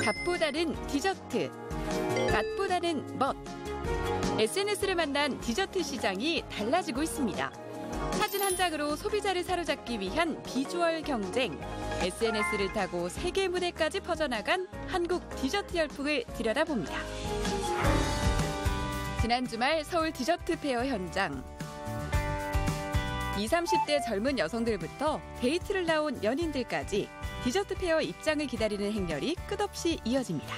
값보다는 디저트, 맛보다는 멋. SNS를 만난 디저트 시장이 달라지고 있습니다. 사진 한 장으로 소비자를 사로잡기 위한 비주얼 경쟁. SNS를 타고 세계 무대까지 퍼져나간 한국 디저트 열풍을 들여다봅니다. 지난 주말 서울 디저트 페어 현장. 20, 30대 젊은 여성들부터 데이트를 나온 연인들까지 디저트 페어 입장을 기다리는 행렬이 끝없이 이어집니다.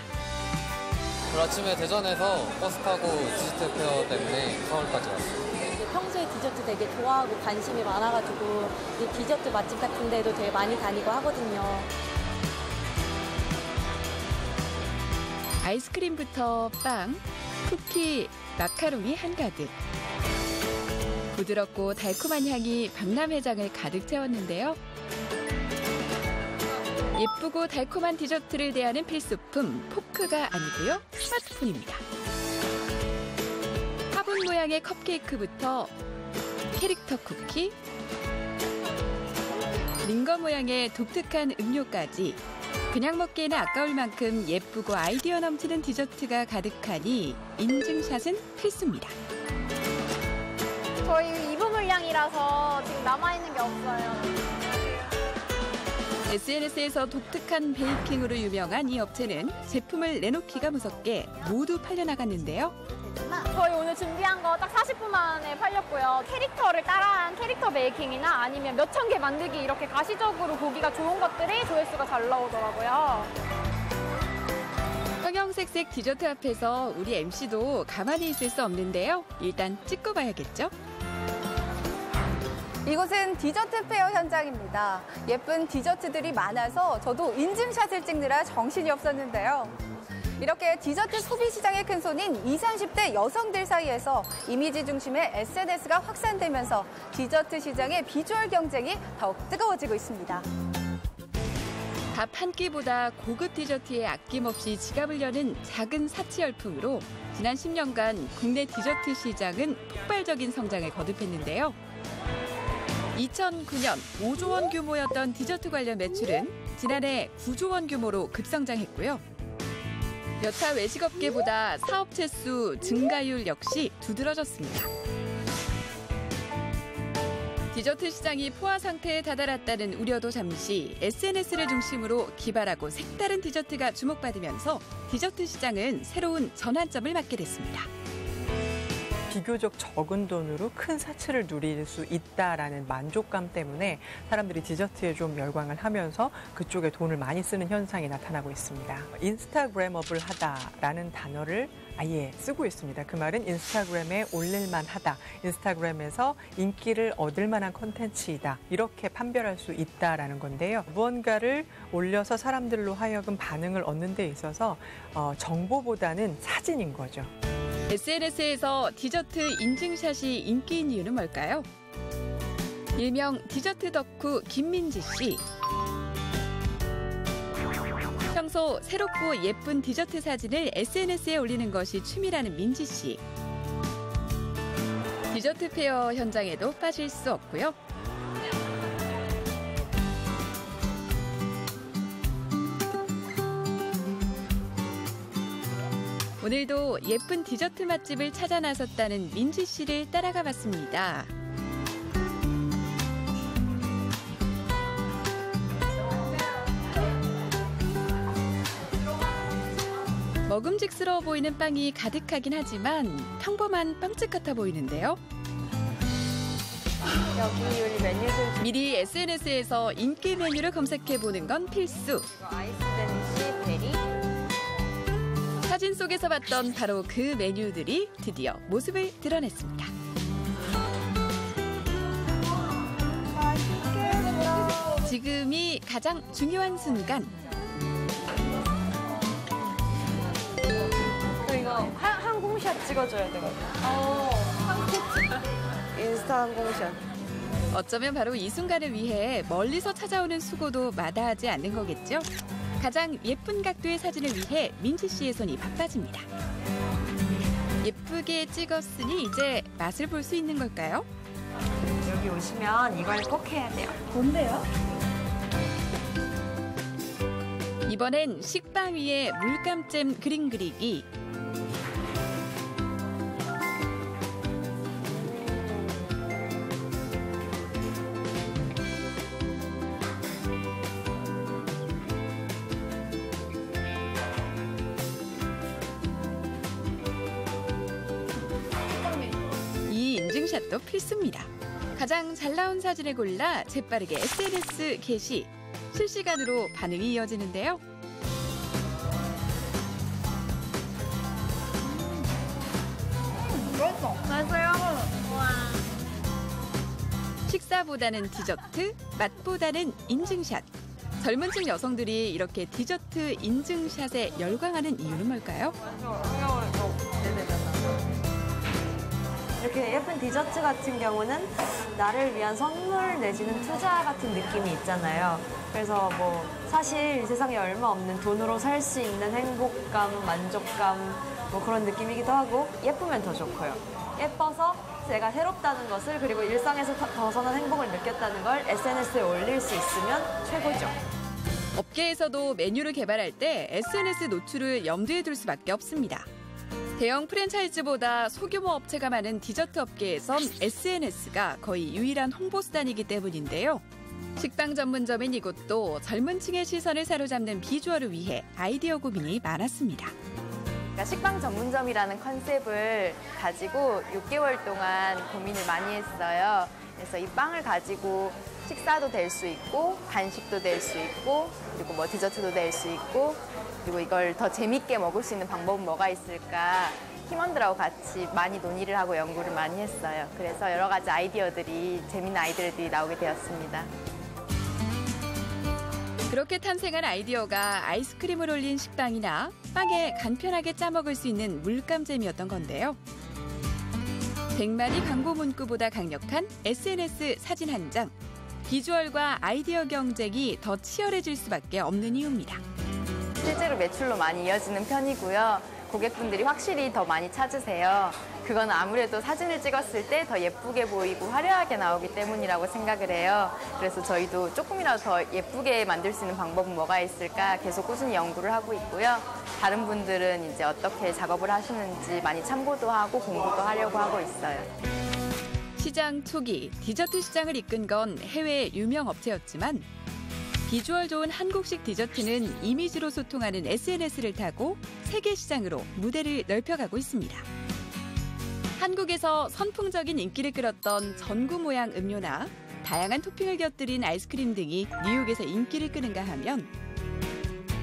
오늘 아침에 대전에서 버스 타고 디저트 페어 때문에 서울까지 왔어요. 평소에 디저트 되게 좋아하고 관심이 많아가지고 이 디저트 맛집 같은 데도 되게 많이 다니고 하거든요. 아이스크림부터 빵, 쿠키, 마카롱이 한가득. 부드럽고 달콤한 향이 박람회장을 가득 채웠는데요. 예쁘고 달콤한 디저트를 대하는 필수품, 포크가 아니고요. 스마트폰입니다. 화분 모양의 컵케이크부터 캐릭터 쿠키, 링거 모양의 독특한 음료까지 그냥 먹기에는 아까울 만큼 예쁘고 아이디어 넘치는 디저트가 가득하니 인증샷은 필수입니다. 저희 입음 물량이라서 지금 남아있는 게 없어요. SNS에서 독특한 베이킹으로 유명한 이 업체는 제품을 내놓기가 무섭게 모두 팔려나갔는데요. 저희 오늘 준비한 거 딱 40분 만에 팔렸고요. 캐릭터를 따라한 캐릭터 베이킹이나 아니면 몇천 개 만들기 이렇게 가시적으로 보기가 좋은 것들이 조회수가 잘 나오더라고요. 형형색색 디저트 앞에서 우리 MC도 가만히 있을 수 없는데요. 일단 찍고 봐야겠죠? 이곳은 디저트 페어 현장입니다. 예쁜 디저트들이 많아서 저도 인증샷을 찍느라 정신이 없었는데요. 이렇게 디저트 소비 시장의 큰손인 20, 30대 여성들 사이에서 이미지 중심의 SNS가 확산되면서 디저트 시장의 비주얼 경쟁이 더욱 뜨거워지고 있습니다. 밥 한 끼보다 고급 디저트에 아낌없이 지갑을 여는 작은 사치 열풍으로 지난 10년간 국내 디저트 시장은 폭발적인 성장을 거듭했는데요. 2009년 5조 원 규모였던 디저트 관련 매출은 지난해 9조 원 규모로 급성장했고요. 여타 외식업계보다 사업체 수 증가율 역시 두드러졌습니다. 디저트 시장이 포화 상태에 다다랐다는 우려도 잠시 SNS를 중심으로 기발하고 색다른 디저트가 주목받으면서 디저트 시장은 새로운 전환점을 맞게 됐습니다. 비교적 적은 돈으로 큰 사치를 누릴 수 있다라는 만족감 때문에 사람들이 디저트에 좀 열광을 하면서 그쪽에 돈을 많이 쓰는 현상이 나타나고 있습니다. 인스타그램업을 하다라는 단어를 아예 쓰고 있습니다. 그 말은 인스타그램에 올릴만 하다, 인스타그램에서 인기를 얻을 만한 콘텐츠이다, 이렇게 판별할 수 있다라는 건데요. 무언가를 올려서 사람들로 하여금 반응을 얻는 데 있어서 정보보다는 사진인 거죠. SNS에서 디저트 인증샷이 인기인 이유는 뭘까요? 일명 디저트 덕후 김민지 씨. 평소 새롭고 예쁜 디저트 사진을 SNS에 올리는 것이 취미라는 민지 씨. 디저트 페어 현장에도 빠질 수 없고요. 오늘도 예쁜 디저트 맛집을 찾아 나섰다는 민지 씨를 따라가 봤습니다. 먹음직스러워 보이는 빵이 가득하긴 하지만 평범한 빵집 같아 보이는데요. 여기 우리 메뉴들 미리 SNS에서 인기 메뉴를 검색해보는 건 필수. 아이스 데니시 베리. 사진 속에서 봤던 바로 그 메뉴들이 드디어 모습을 드러냈습니다. 지금이 가장 중요한 순간. 이거 항공샷 찍어줘야 되거든요. 인스타 항공샷. 어쩌면 바로 이 순간을 위해 멀리서 찾아오는 수고도 마다하지 않는 거겠죠? 가장 예쁜 각도의 사진을 위해 민지 씨의 손이 바빠집니다. 예쁘게 찍었으니 이제 맛을 볼 수 있는 걸까요? 여기 오시면 이걸 꼭 해야 돼요. 뭔데요? 이번 이번엔 식빵 위에 물감잼 그림 그리기. 이 인증샷도 필수입니다. 가장 잘 나온 사진을 골라 재빠르게 SNS 게시. 실시간으로 반응이 이어지는데요. 식사보다는 디저트, 맛보다는 인증샷. 젊은 층 여성들이 이렇게 디저트 인증샷에 열광하는 이유는 뭘까요? 이렇게 예쁜 디저트 같은 경우는 나를 위한 선물 내지는 투자 같은 느낌이 있잖아요. 그래서 뭐 사실 이 세상에 얼마 없는 돈으로 살 수 있는 행복감, 만족감 뭐 그런 느낌이기도 하고 예쁘면 더 좋고요. 예뻐서 제가 새롭다는 것을 그리고 일상에서 벗어난 행복을 느꼈다는 걸 SNS에 올릴 수 있으면 최고죠. 업계에서도 메뉴를 개발할 때 SNS 노출을 염두에 둘 수밖에 없습니다. 대형 프랜차이즈보다 소규모 업체가 많은 디저트 업계에선 SNS가 거의 유일한 홍보 수단이기 때문인데요. 식빵 전문점인 이곳도 젊은 층의 시선을 사로잡는 비주얼을 위해 아이디어 고민이 많았습니다. 식빵 전문점이라는 컨셉을 가지고 6개월 동안 고민을 많이 했어요. 그래서 이 빵을 가지고 식사도 될 수 있고 간식도 될 수 있고 그리고 뭐 디저트도 될 수 있고 그리고 이걸 더 재밌게 먹을 수 있는 방법은 뭐가 있을까 팀원들하고 같이 많이 논의를 하고 연구를 많이 했어요. 그래서 여러 가지 재밌는 아이디어들이 나오게 되었습니다. 그렇게 탄생한 아이디어가 아이스크림을 올린 식빵이나 빵에 간편하게 짜먹을 수 있는 물감잼이었던 건데요. 100마디 광고 문구보다 강력한 SNS 사진 한 장. 비주얼과 아이디어 경쟁이 더 치열해질 수밖에 없는 이유입니다. 실제로 매출로 많이 이어지는 편이고요. 고객분들이 확실히 더 많이 찾으세요. 그건 아무래도 사진을 찍었을 때 더 예쁘게 보이고 화려하게 나오기 때문이라고 생각을 해요. 그래서 저희도 조금이라도 더 예쁘게 만들 수 있는 방법은 뭐가 있을까 계속 꾸준히 연구를 하고 있고요. 다른 분들은 이제 어떻게 작업을 하시는지 많이 참고도 하고 공부도 하려고 하고 있어요. 시장 초기 디저트 시장을 이끈 건 해외 유명 업체였지만 비주얼 좋은 한국식 디저트는 이미지로 소통하는 SNS를 타고 세계 시장으로 무대를 넓혀가고 있습니다. 한국에서 선풍적인 인기를 끌었던 전구 모양 음료나 다양한 토핑을 곁들인 아이스크림 등이 뉴욕에서 인기를 끄는가 하면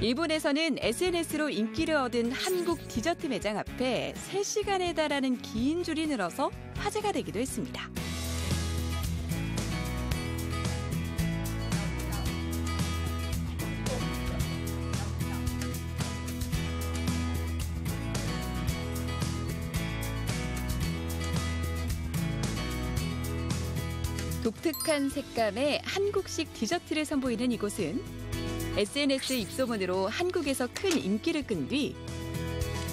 일본에서는 SNS로 인기를 얻은 한국 디저트 매장 앞에 3시간에 달하는 긴 줄이 늘어서 화제가 되기도 했습니다. 독특한 색감의 한국식 디저트를 선보이는 이곳은 SNS 입소문으로 한국에서 큰 인기를 끈 뒤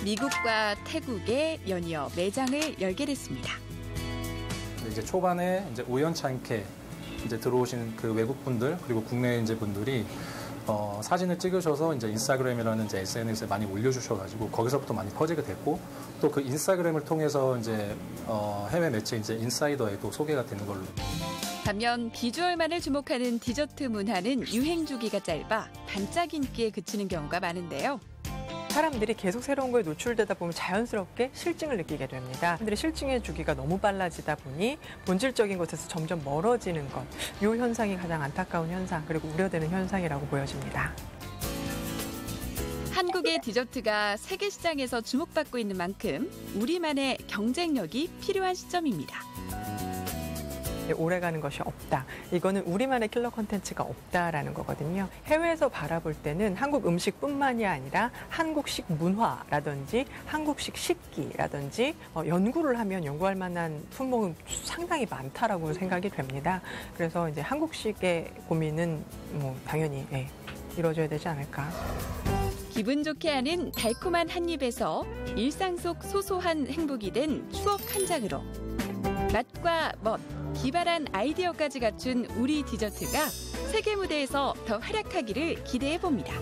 미국과 태국에 연이어 매장을 열게 됐습니다. 이제 초반에 이제 우연찮게 이제 들어오신 그 외국 분들 그리고 국내 이제 분들이 사진을 찍으셔서 이제 인스타그램이라는 이제 SNS에 많이 올려주셔가지고 거기서부터 많이 퍼지게 됐고 또 그 인스타그램을 통해서 이제 해외 매체 이제 인사이더에도 소개가 되는 걸로. 반면 비주얼만을 주목하는 디저트 문화는 유행 주기가 짧아 반짝 인기에 그치는 경우가 많은데요. 사람들이 계속 새로운 거에 노출되다 보면 자연스럽게 실증을 느끼게 됩니다. 사람들의 실증의 주기가 너무 빨라지다 보니 본질적인 것에서 점점 멀어지는 것. 이 현상이 가장 안타까운 현상 그리고 우려되는 현상이라고 보여집니다. 한국의 디저트가 세계 시장에서 주목받고 있는 만큼 우리만의 경쟁력이 필요한 시점입니다. 오래가는 것이 없다. 이거는 우리만의 킬러 콘텐츠가 없다라는 거거든요. 해외에서 바라볼 때는 한국 음식뿐만이 아니라 한국식 문화라든지 한국식 식기라든지 연구를 하면 연구할 만한 품목은 상당히 많다라고 생각이 됩니다. 그래서 이제 한국식의 고민은 당연히 이루어져야 되지 않을까. 기분 좋게 하는 달콤한 한 입에서 일상 속 소소한 행복이 된 추억 한 장으로 맛과 멋, 기발한 아이디어까지 갖춘 우리 디저트가 세계 무대에서 더 활약하기를 기대해 봅니다.